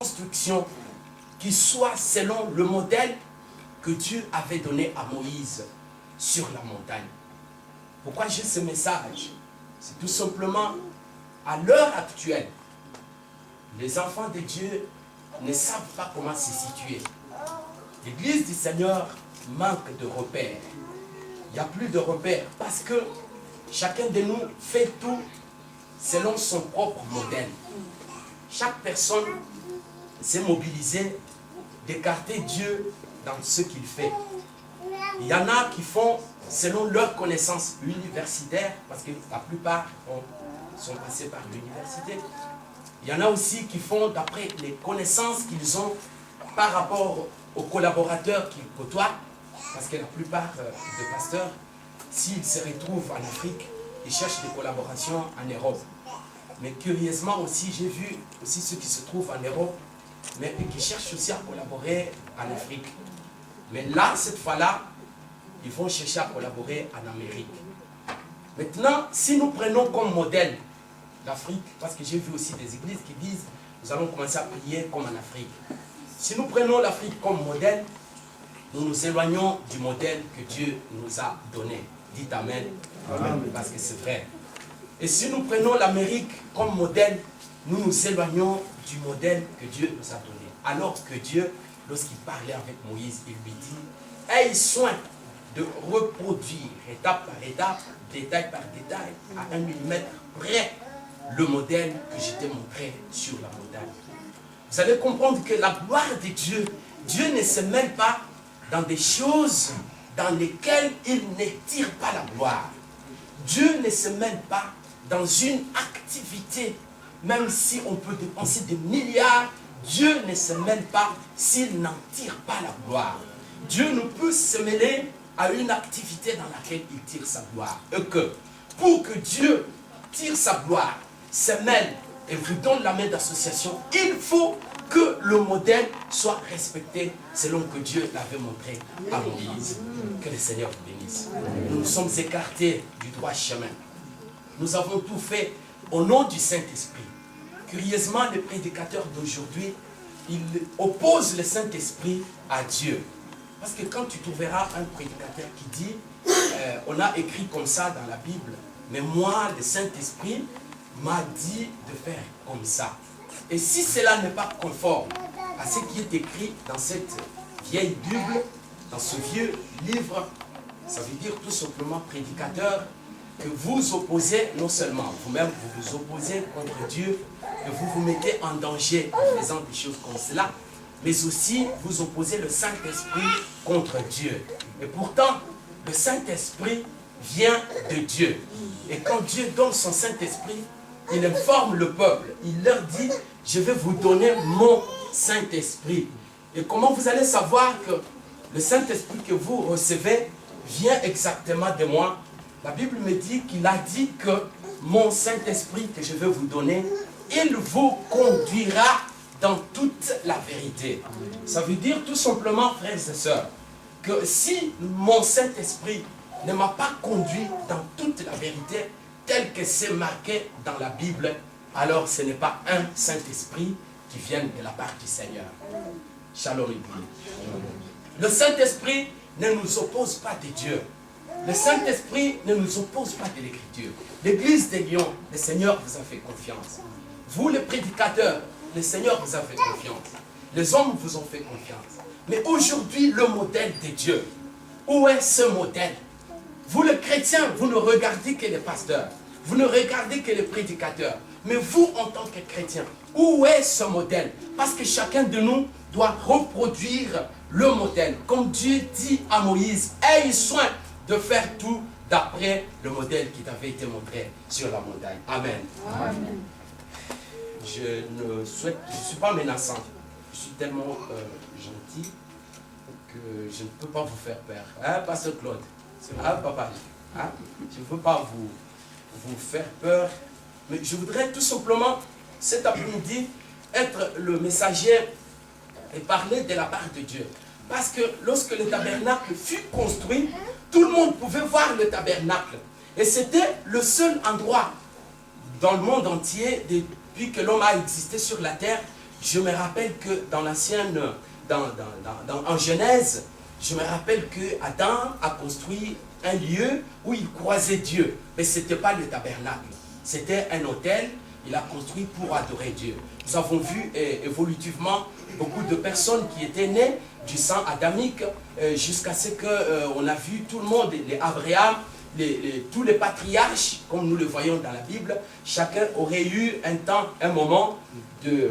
construction qui soit selon le modèle que Dieu avait donné à Moïse sur la montagne. Pourquoi j'ai ce message? C'est tout simplement, à l'heure actuelle, les enfants de Dieu ne savent pas comment se situer. L'Église du Seigneur manque de repères. Il n'y a plus de repères parce que chacun de nous fait tout selon son propre modèle. Chaque personne s'est mobilisée d'écarter Dieu dans ce qu'il fait. Il y en a qui font selon leurs connaissances universitaires, parce que la plupart sont passés par l'université. Il y en a aussi qui font d'après les connaissances qu'ils ont par rapport aux collaborateurs qu'ils côtoient, parce que la plupart des pasteurs, s'ils se retrouvent en Afrique, ils cherchent des collaborations en Europe. Mais curieusement aussi, j'ai vu aussi ceux qui se trouvent en Europe, mais qui cherchent aussi à collaborer en Afrique. Mais là, cette fois-là, ils vont chercher à collaborer en Amérique. Maintenant, si nous prenons comme modèle l'Afrique, parce que j'ai vu aussi des églises qui disent, nous allons commencer à prier comme en Afrique. Si nous prenons l'Afrique comme modèle, nous nous éloignons du modèle que Dieu nous a donné. Dites Amen. Amen. Parce que c'est vrai. Et si nous prenons l'Amérique comme modèle, nous nous éloignons du modèle que Dieu nous a donné. Alors que Dieu, lorsqu'il parlait avec Moïse, il lui dit, aie soin de reproduire étape par étape, détail par détail, à 1 millimètre près, le modèle que je t'ai montré sur la montagne. Vous allez comprendre que la gloire de Dieu, Dieu ne se mêle pas dans des choses dans lesquelles il ne tire pas la gloire. Dieu ne se mêle pas dans une activité, même si on peut dépenser des milliards, Dieu ne se mêle pas s'il n'en tire pas la gloire. Dieu ne peut se mêler à une activité dans laquelle il tire sa gloire. Et que pour que Dieu tire sa gloire, se mêle et vous donne la main d'association, il faut que le modèle soit respecté selon que Dieu l'avait montré à Moïse. Que le Seigneur vous bénisse. Nous nous sommes écartés du droit chemin. Nous avons tout fait au nom du Saint-Esprit. Curieusement, les prédicateurs d'aujourd'hui, ils opposent le Saint-Esprit à Dieu. Parce que quand tu trouveras un prédicateur qui dit, on a écrit comme ça dans la Bible, mais moi, le Saint-Esprit m'a dit de faire comme ça. Et si cela n'est pas conforme à ce qui est écrit dans cette vieille Bible, dans ce vieux livre, ça veut dire tout simplement, prédicateur, que vous opposez, non seulement vous-même, vous vous opposez contre Dieu, que vous vous mettez en danger en faisant des choses comme cela, mais aussi vous opposez le Saint-Esprit contre Dieu. Et pourtant, le Saint-Esprit vient de Dieu. Et quand Dieu donne son Saint-Esprit, il informe le peuple. Il leur dit, je vais vous donner mon Saint-Esprit. Et comment vous allez savoir que le Saint-Esprit que vous recevez vient exactement de moi? La Bible me dit qu'il a dit que mon Saint-Esprit que je vais vous donner, il vous conduira dans toute la vérité. Ça veut dire tout simplement, frères et sœurs, que si mon Saint-Esprit ne m'a pas conduit dans toute la vérité, tel que c'est marqué dans la Bible, alors ce n'est pas un Saint-Esprit qui vient de la part du Seigneur. Shalom Église. Le Saint-Esprit ne nous oppose pas de Dieu. Le Saint-Esprit ne nous oppose pas de l'Écriture. L'Église des Lions, le Seigneur vous a fait confiance. Vous les prédicateurs, le Seigneur vous a fait confiance. Les hommes vous ont fait confiance. Mais aujourd'hui, le modèle de Dieu, où est ce modèle? Vous les chrétiens, vous ne regardez que les pasteurs. Vous ne regardez que les prédicateurs. Mais vous, en tant que chrétiens, où est ce modèle? Parce que chacun de nous doit reproduire le modèle. Comme Dieu dit à Moïse, aie soin de faire tout d'après le modèle qui t'avait été montré sur la montagne. Amen. Amen. Je ne suis pas menaçant. Je suis tellement gentil que je ne peux pas vous faire peur. Hein, Pasteur Claude? Hein, papa? Hein? Je ne veux pas vous faire peur. Mais je voudrais tout simplement, cet après-midi, être le messager et parler de la part de Dieu. Parce que lorsque le tabernacle fut construit, tout le monde pouvait voir le tabernacle. Et c'était le seul endroit dans le monde entier, depuis que l'homme a existé sur la terre, je me rappelle que dans l'ancienne, en Genèse, je me rappelle que Adam a construit un lieu où il croisait Dieu. Mais ce n'était pas le tabernacle. C'était un autel. Il a construit pour adorer Dieu. Nous avons vu évolutivement beaucoup de personnes qui étaient nées du sang adamique jusqu'à ce qu'on a vu tout le monde, les Abraham, tous les patriarches, comme nous le voyons dans la Bible, chacun aurait eu un moment de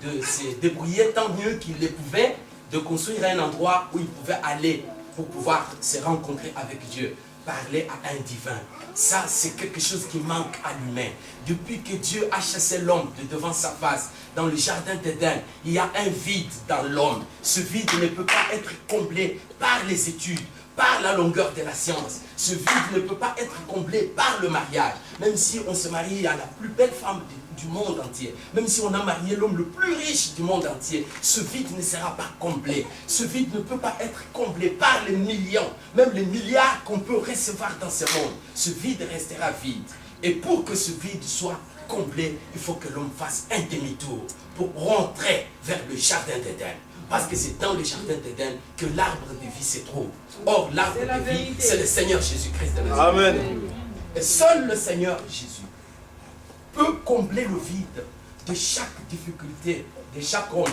se débrouiller tant mieux qu'il le pouvait, de construire un endroit où il pouvait aller pour pouvoir se rencontrer avec Dieu, parler à un divin. Ça, c'est quelque chose qui manque à l'humain. Depuis que Dieu a chassé l'homme de devant sa face, dans le jardin d'Éden, il y a un vide dans l'homme. Ce vide ne peut pas être comblé par les études, par la longueur de la science. Ce vide ne peut pas être comblé par le mariage. Même si on se marie à la plus belle femme du monde entier, même si on a marié l'homme le plus riche du monde entier, ce vide ne sera pas comblé. Ce vide ne peut pas être comblé par les millions, même les milliards qu'on peut recevoir dans ce monde. Ce vide restera vide. Et pour que ce vide soit comblé, il faut que l'homme fasse un demi-tour pour rentrer vers le jardin d'Éden. Parce que c'est dans le jardin d'Éden que l'arbre de vie se trouve. Or, l'arbre de vie, c'est le Seigneur Jésus-Christ de Nazareth. Amen. Et seul le Seigneur Jésus peut combler le vide de chaque difficulté, de chaque homme,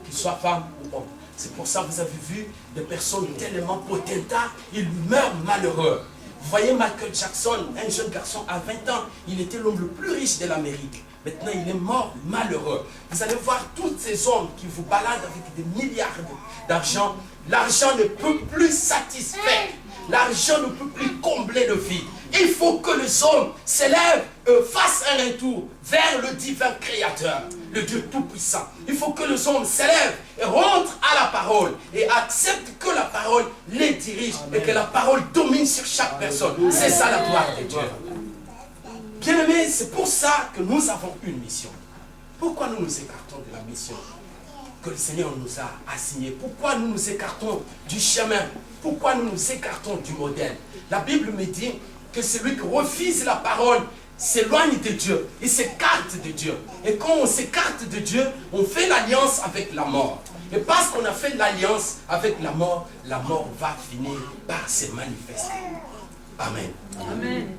qu'il soit femme ou homme. C'est pour ça que vous avez vu des personnes tellement potentats, ils meurent malheureux. Vous voyez Michael Jackson, un jeune garçon à 20 ans, il était l'homme le plus riche de l'Amérique. Maintenant, il est mort malheureux. Vous allez voir tous ces hommes qui vous baladent avec des milliards d'argent. L'argent ne peut plus satisfaire. L'argent ne peut plus combler le vide. Il faut que les hommes s'élèvent, fassent un retour vers le divin créateur, le Dieu tout-puissant. Il faut que les hommes s'élèvent et rentrent à la parole et acceptent que la parole les dirige. Amen. Et que la parole domine sur chaque personne. C'est ça la gloire de Dieu. Bien-aimés, c'est pour ça que nous avons une mission. Pourquoi nous nous écartons de la mission que le Seigneur nous a assignée? Pourquoi nous nous écartons du chemin? Pourquoi nous nous écartons du modèle? La Bible me dit que celui qui refuse la parole s'éloigne de Dieu. Il s'écarte de Dieu. Et quand on s'écarte de Dieu, on fait l'alliance avec la mort. Et parce qu'on a fait l'alliance avec la mort va finir par se manifester. Amen. Amen.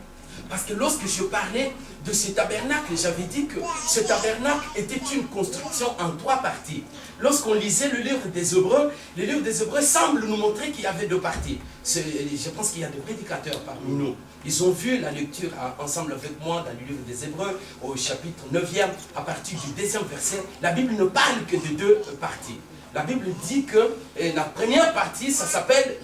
Parce que lorsque je parlais de ce tabernacle, j'avais dit que ce tabernacle était une construction en 3 parties. Lorsqu'on lisait le livre des Hébreux semble nous montrer qu'il y avait 2 parties. Je pense qu'il y a des prédicateurs parmi nous. Ils ont vu la lecture ensemble avec moi dans le livre des Hébreux, au chapitre 9e, à partir du 2e verset. La Bible ne parle que de 2 parties. La Bible dit que la première partie, ça s'appelle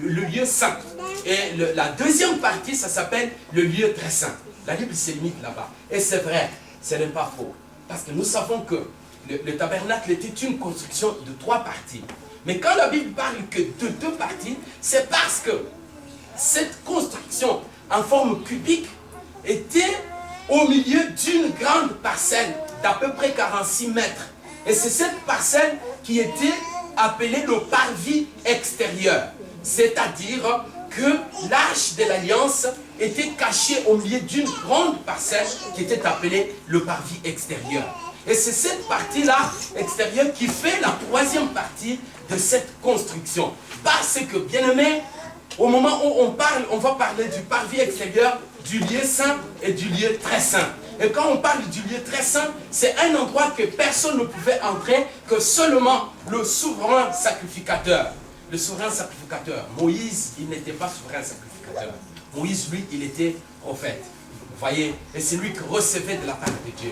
le lieu saint. Et la deuxième partie, ça s'appelle le lieu très saint. La Bible se limite là-bas. Et c'est vrai, ce n'est pas faux. Parce que nous savons que le tabernacle était une construction de 3 parties. Mais quand la Bible parle que de 2 parties, c'est parce que cette construction en forme cubique était au milieu d'une grande parcelle d'à peu près 46 mètres. Et c'est cette parcelle qui était appelée le parvis extérieur. C'est-à-dire que l'arche de l'alliance était cachée au milieu d'une grande parcelle qui était appelée le parvis extérieur. Et c'est cette partie-là, extérieure, qui fait la 3e partie de cette construction. Parce que, bien aimé, au moment où on va parler du parvis extérieur, du lieu saint et du lieu très saint. Et quand on parle du lieu très saint, c'est un endroit que personne ne pouvait entrer, que seulement le souverain sacrificateur. Le souverain sacrificateur. Moïse, il n'était pas souverain sacrificateur. Moïse, lui, il était prophète. Vous voyez, et c'est lui qui recevait de la part de Dieu.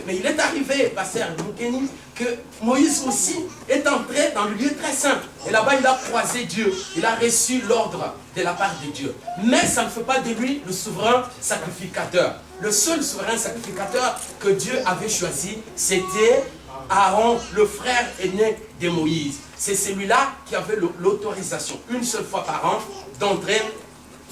Mais il est arrivé, pasteur Moukeni, que Moïse aussi est entré dans le lieu très saint. Et là-bas, il a croisé Dieu. Il a reçu l'ordre de la part de Dieu. Mais ça ne fait pas de lui le souverain sacrificateur. Le seul souverain sacrificateur que Dieu avait choisi, c'était Aaron, le frère aîné de Moïse. C'est celui-là qui avait l'autorisation, une seule fois par an, d'entrer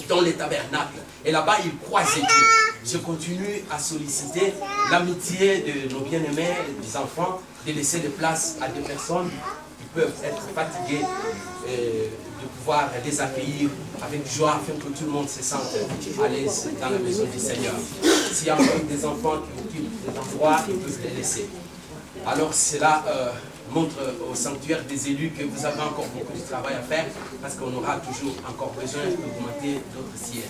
dans les tabernacles. Et là-bas, il croisait Dieu. Je continue à solliciter l'amitié de nos bien-aimés, des enfants, de laisser des places à des personnes qui peuvent être fatiguées, de pouvoir les accueillir avec joie afin que tout le monde se sente à l'aise dans la maison du Seigneur. S'il y a encore des enfants qui occupent des endroits, ils peuvent les laisser. Alors cela montre au sanctuaire des élus que vous avez encore beaucoup de travail à faire parce qu'on aura toujours encore besoin d'augmenter d'autres sièges.